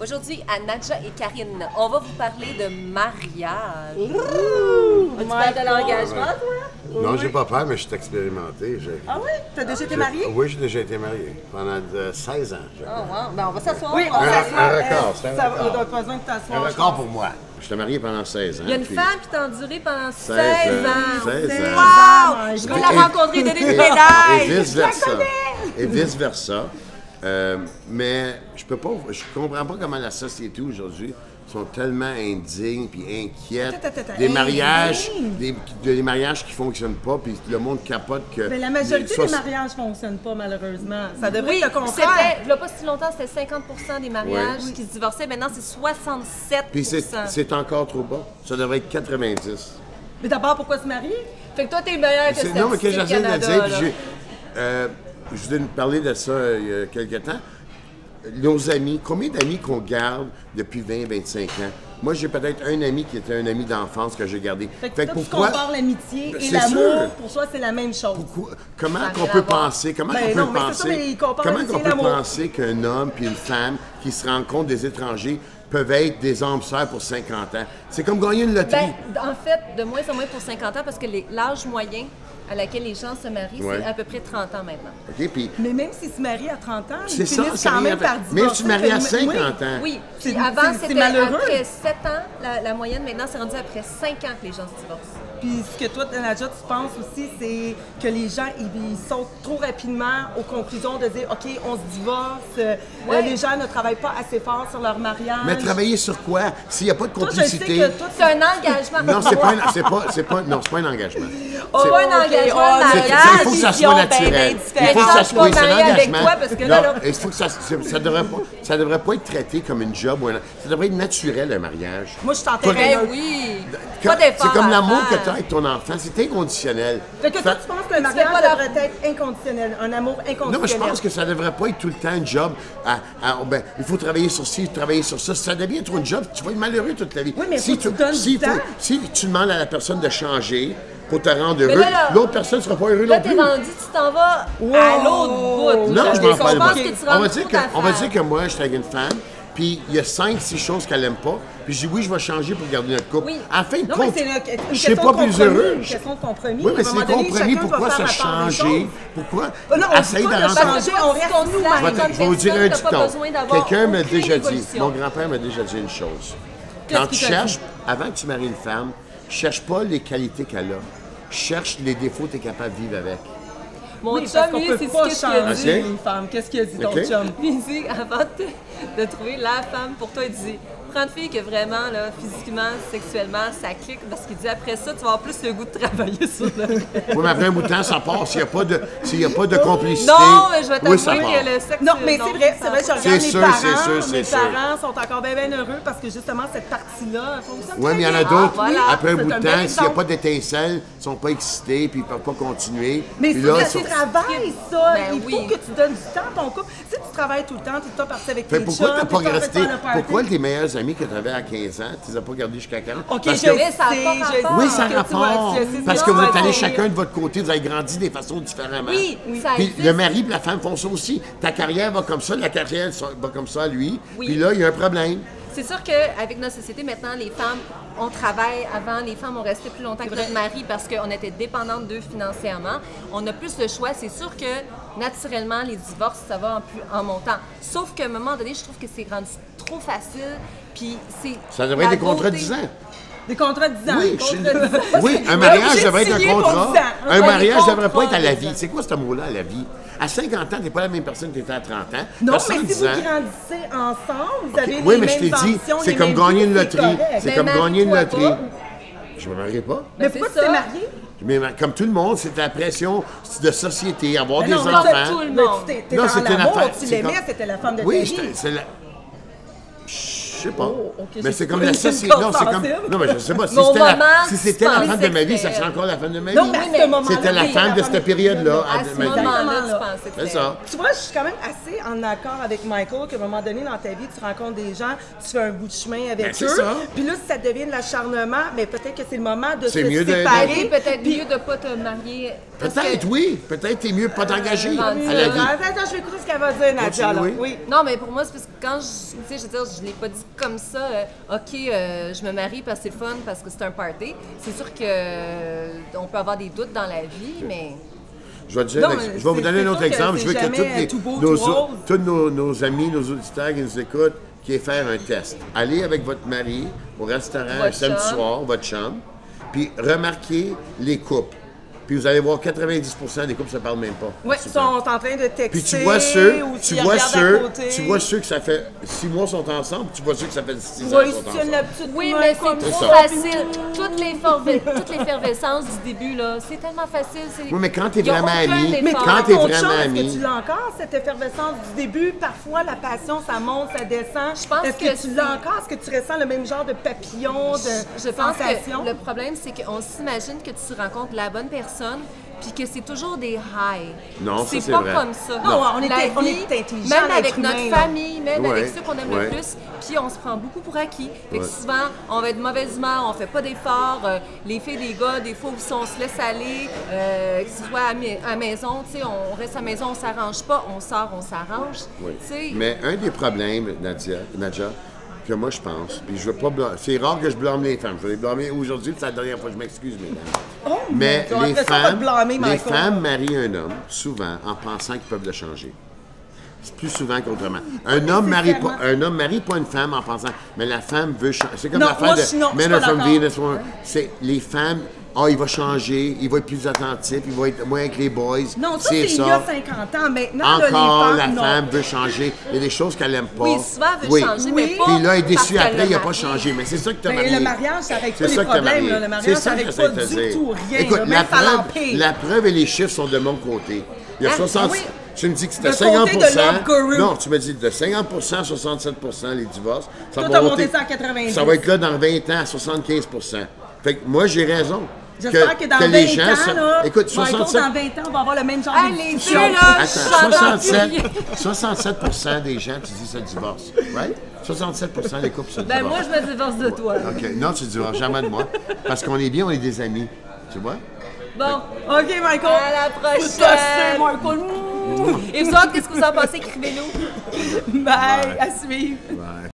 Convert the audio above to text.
Aujourd'hui, à Nadja et Karine, on va vous parler de mariage. Tu parles de l'engagement, toi? Non, j'ai pas peur, mais je suis expérimenté. Ah oui? T'as déjà été marié? Oui, j'ai déjà été marié pendant 16 ans. Oh, wow. Ben, on va s'asseoir. Oui, on s'assoit. Un record, c'est un Ça record. va, pas besoin de t'asseoir. Un record pour moi. J'étais marié pendant 16 ans. Il y a une puis femme qui t'a enduré pendant 16 ans. ans. 16 ans. Wow! Je veux la rencontrer, donner une médaille. Et vice-versa. Et vice-versa. Mais je comprends pas comment la société aujourd'hui sont tellement indignes puis inquiètes des mariages, des mariages qui fonctionnent pas, puis le monde capote que. Mais la majorité des mariages ne fonctionnent pas, malheureusement. Ça devrait Oui, être le contraire. il n'y a pas si longtemps, c'était 50% des mariages qui se divorçaient. Maintenant, c'est 67%. Puis c'est encore trop bas. Ça devrait être 90. Mais d'abord, pourquoi se marier? Fait que toi, t'es meilleur que Non, mais que Statistique j'essaie de le Canada, dire, puis je vous ai parlé de ça il y a quelques temps. Nos amis, combien d'amis qu'on garde depuis 20-25 ans? Moi, j'ai peut-être un ami qui était un ami d'enfance que j'ai gardé. Fait que toi, tu compares l'amitié et l'amour, pour toi, c'est la même chose. Comment qu'on peut penser, comment qu'on peut penser qu'un homme puis une femme qui se rencontrent des étrangers peuvent être des âmes sœurs pour 50 ans? C'est comme gagner une loterie. Ben, en fait, de moins en moins pour 50 ans, parce que l'âge moyen à laquelle les gens se marient, c'est à peu près 30 ans maintenant. OK, puis... Mais même s'ils se marient à 30 ans, ils ça, finissent quand même par divorcer. Même si tu maries à 50 ans. Oui, puis avant, c'était après 7 ans, la moyenne. Maintenant, c'est rendu après 5 ans que les gens se divorcent. Puis ce que toi, Nadja, tu penses aussi, c'est que les gens, ils sautent trop rapidement aux conclusions de dire, OK, on se divorce, les gens ne travaillent pas assez fort sur leur mariage. Mais travailler sur quoi? S'il n'y a pas de complicité... Toi, je sais que toi, c'est un engagement. Non, c'est pas un engagement. Oh, pas un engagement de mariage. Il faut que ça soit naturel. Il faut que ça soit un engagement. Il faut que ça devrait pas être traité comme une job. Ça devrait être naturel, un mariage. Moi, je t'entendais. Oui. Pas d'effort. C'est comme l'amour que tu as avec ton enfant, c'est inconditionnel. Fait que toi, tu penses qu'un mariage devrait être inconditionnel, un amour inconditionnel? Non, mais je pense que ça devrait pas être tout le temps un job. Il faut travailler sur ci, travailler sur ça. Si ça devient trop un job, tu vas être malheureux toute ta vie. Oui, mais si tu donnes du temps. Si tu demandes à la personne de changer pour te rendre heureux, l'autre personne ne sera pas heureuse non plus. Là, t'es rendu, tu t'en vas à l'autre bout. Non, je m'en parle pas. On va dire dire que moi, je suis avec une femme, puis il y a 5-6 choses qu'elle n'aime pas, puis je dis oui, je vais changer pour garder notre couple. Oui. En fin de compte, je ne suis pas plus heureux. Une question de compromis. Oui, mais c'est compromis. Pourquoi se changer? Pourquoi essayer de changer? On reste nous-mêmes. Je vais vous dire un dicton. Quelqu'un m'a déjà dit, mon grand-père m'a déjà dit une chose. Quand tu cherches, avant que tu maries une femme, cherche pas les qualités qu'elle a. Cherche les défauts que tu es capable de vivre avec. Mon chum, lui, c'est ce qu'il a dit. Les femmes. Qu'est-ce qu'il a dit, ton chum? Il dit, avant de trouver la femme pour toi, il dit, prends une fille que vraiment, là, physiquement, sexuellement, ça clique, parce qu'il dit, après ça, tu vas avoir plus le goût de travailler sur le... Oui, mais après un bout de temps, ça part s'il n'y a pas de complicité. Non, mais je vais t'avouer que le sexe... Non, mais c'est vrai, je regarde mes sûr. parents sont encore bien heureux parce que justement, cette partie-là fonctionne. Oui, mais il y en a d'autres, après un bout de temps, s'il n'y a pas d'étincelle, ils ne sont pas excités, puis ils ne peuvent pas continuer. Mais c'est un travail, ça. Il faut que tu donnes du temps à ton couple. Si tu travailles tout le temps, tu es pas parti avec tes chums, pourquoi tu n'as pas resté... Pourquoi tes meilleurs amis que tu avais à 15 ans, tu les as pas gardés jusqu'à 40? OK, je sais, oui, ça rapporte. Parce que vous êtes allés chacun de votre côté, vous avez grandi des façons différemment. Oui, ça puis le mari et la femme font ça aussi. Ta carrière va comme ça, la carrière va comme ça, lui. Puis là, il y a un problème. C'est sûr qu'avec notre société, maintenant, les femmes, on travaille avant, les femmes ont resté plus longtemps que notre mari parce qu'on était dépendantes d'eux financièrement. On a plus de choix. C'est sûr que, naturellement, les divorces, ça va en montant. Sauf qu'à un moment donné, je trouve que c'est rendu trop facile. Puis c'est... Ça devrait être des contrats de 10 ans. Des contrats de 10 ans. Oui, un mariage devrait être un contrat. Un mariage ne devrait pas être à la vie. C'est quoi ce mot-là, à la vie? À 50 ans, tu n'es pas la même personne que tu étais à 30 ans. Non, mais si vous grandissez ensemble, vous avez les mêmes ambitions. Oui, mais je t'ai dit, c'est comme gagner une loterie. C'est comme gagner une loterie. Je ne me marierai pas. Mais pourquoi tu t'es marié? Mais comme tout le monde, c'est la pression de société, avoir des enfants. Tout le monde. Non, c'était une affaire. Tu l'aimais, c'était la femme de ta vie. Oui, c'est la... Je sais pas. Okay, mais c'est comme la société. Non, c'est comme. Non, mais je sais pas. Si c'était la femme de ma vie, ça serait encore la femme de ma vie. Non, mais à ce moment-là. C'était la femme de cette période-là. À ce moment-là, tu pensais que c'est ça. Tu vois, je suis quand même assez en accord avec Michael qu'à un moment donné dans ta vie, tu rencontres des gens, tu fais un bout de chemin avec eux. Ça. Puis là, si ça devient de l'acharnement, mais peut-être que c'est le moment de se séparer. Peut-être mieux de ne pas te marier Peut-être, oui. Peut-être t'es mieux de pas t'engager à la vie. Attends, je vais écouter ce qu'elle va dire, Nadia. Là. Oui. Non, mais pour moi, c'est parce que quand je veux dire, je l'ai pas dit comme ça, OK, je me marie parce que c'est le fun, parce que c'est un party. C'est sûr que on peut avoir des doutes dans la vie, mais... Je vais vous donner un autre exemple. Je veux que tous nos amis, nos auditeurs qui nous écoutent, qui aient faire un test. Allez avec votre mari au restaurant un samedi soir, votre chum, puis remarquez les couples. Puis vous allez voir 90% des couples, ça ne parle même pas. Oui, ils sont en train de texter. Puis tu vois ceux que ça fait 6 mois sont ensemble, tu vois ceux que ça fait 6 ans sont ensemble. Oui, mais c'est trop facile. Toute l'effervescence du début, là, c'est tellement facile. Oui, mais quand tu es vraiment ami, mais quand tu es vraiment ami... Est-ce que tu l'as encore, cette effervescence du début? Parfois, la passion, ça monte, ça descend. Est-ce que tu l'as encore? Est-ce que tu ressens le même genre de papillon, de Je pense que le problème, c'est qu'on s'imagine que tu rencontres la bonne personne, puis que c'est toujours des highs. Non, c'est pas vrai. Comme ça. Non, on est intelligent. Même avec notre famille, même avec ceux qu'on aime le plus, puis on se prend beaucoup pour acquis. Fait que souvent, on va être de mauvaise humeur, on fait pas d'efforts. Les filles, les gars, des fois, on se laisse aller, que ce soit à la maison, tu sais, on reste à la maison, on s'arrange pas, on sort, on s'arrange. Oui. Mais un des problèmes, Nadia, que moi je pense, puis je veux pas blâmer, c'est rare que je blâme les femmes. Je vais les blâmer aujourd'hui, c'est la dernière fois, je m'excuse, mesdames. Mais les femmes marient un homme, souvent, en pensant qu'ils peuvent le changer. C'est plus souvent qu'autrement. Un homme marie pas une femme en pensant, mais la femme veut changer. C'est comme l'affaire de Men Are From Venus. C'est les femmes. Il va changer, il va être plus attentif, il va être moins avec les boys. Non, ça, c'est il y a 50 ans. Maintenant, encore, là, les femmes, la femme veut changer. Il y a des choses qu'elle n'aime pas. Oui, souvent, elle veut changer, mais pas. Puis là, elle est déçue après, il n'a pas changé. Mais c'est ça que tu as marié. Le mariage, ça règle pas les problèmes. Le mariage, ça règle pas du tout rien. Écoute, la preuve et les chiffres sont de mon côté. Il y a 60... Tu me dis que c'était 50%. Non, tu me dis de 50% à 67% les divorces. Ça va monter ça à 90%. Ça va être là dans 20 ans à 75%. Fait que moi, j'ai raison. J'espère que dans 20 ans, là, écoute, 67... dans 20 ans, on va avoir le même genre de discussion. Attends, 67% des gens, tu dis, se divorcent, right? 67% des couples se divorcent. Ben moi, je me divorce de toi. OK. Non, tu ne divorces jamais de moi. Parce qu'on est bien, on est des amis. Tu vois? Bon. OK, Michael. À la prochaine. Michael. Et vous autres, qu'est-ce que vous en pensez? Écrivez-nous. Bye. À suivre. Bye.